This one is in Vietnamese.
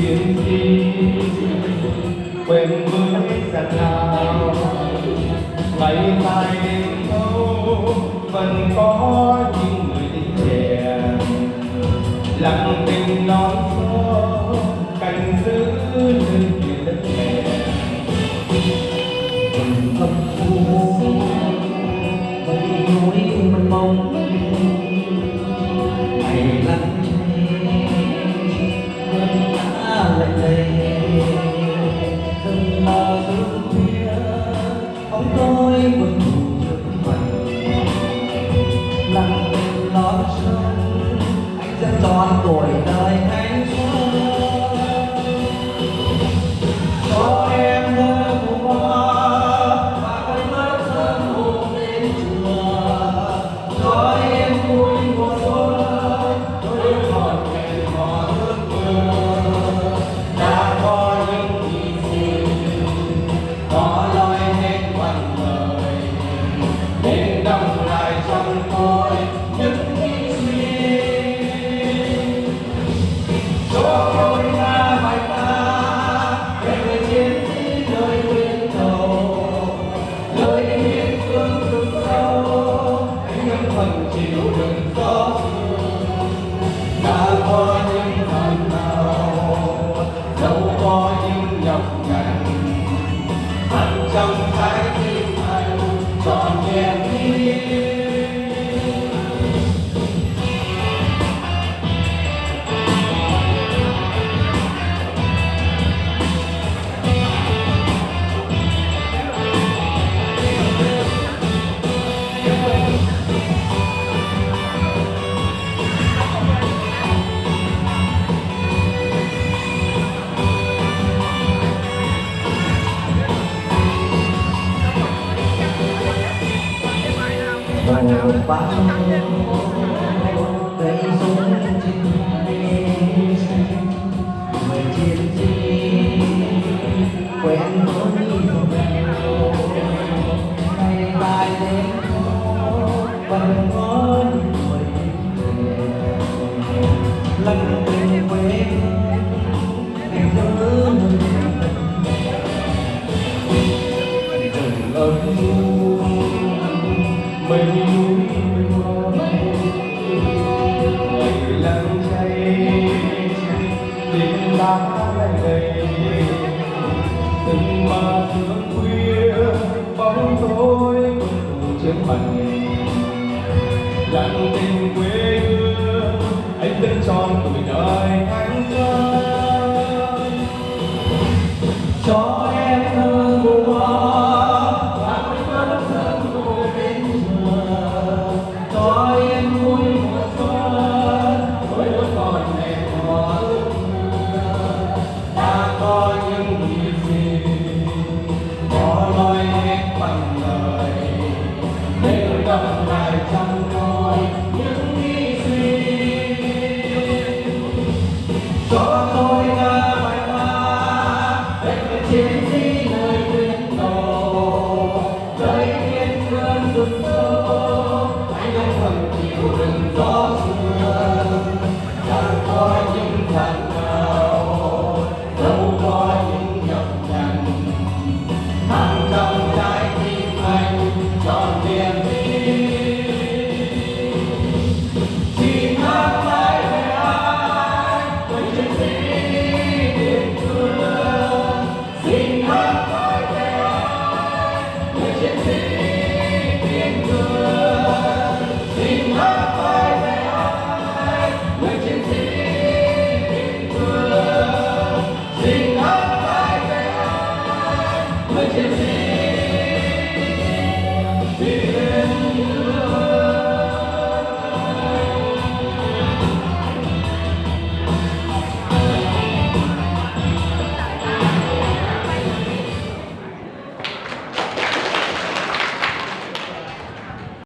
chuyện gì quen với giặt nào ngày dài đêm thâu vẫn có những người tình trẻ lặng tình non xô canh giữ nơi miền đất mẹ âm u mây núi mênh mông ngày lặng cơn đã lạnh lầy dần mò sương khuya bóng tôi buồn ngủ trước mặt lặng tình lót sông anh sẽ tròn tuổi đời thanh xuân cho em thơ hoa và con mắt sớm hôm đến chùa cho em vui mùa xuân đôi còn hẹn hò ước mơ đã có những hy sinh có lối hết quanh đời nên đong lại trong tôi những hy sinh cho tôi ta bài ca về người chiến sĩ nơi tuyến đầu nơi biên cương rực sâu anh em phần chịu đựng gió đã có những phần nào dẫu có những nhọc nhằn hẳn trong trái tim anh trọn vẹn đi. Một bao cây súng trên người chiến sĩ quen với ngày dài đêm vẫn có những người lặng tình quê ngày nhớ rừng âm u mây núi mênh mông ngày lặng cháy đêm lá lạnh lầy từng mà sương khuya bóng tối buồn trước mặt lặng tình quê hương anh vẫn tròn tuổi đời thanh xuân.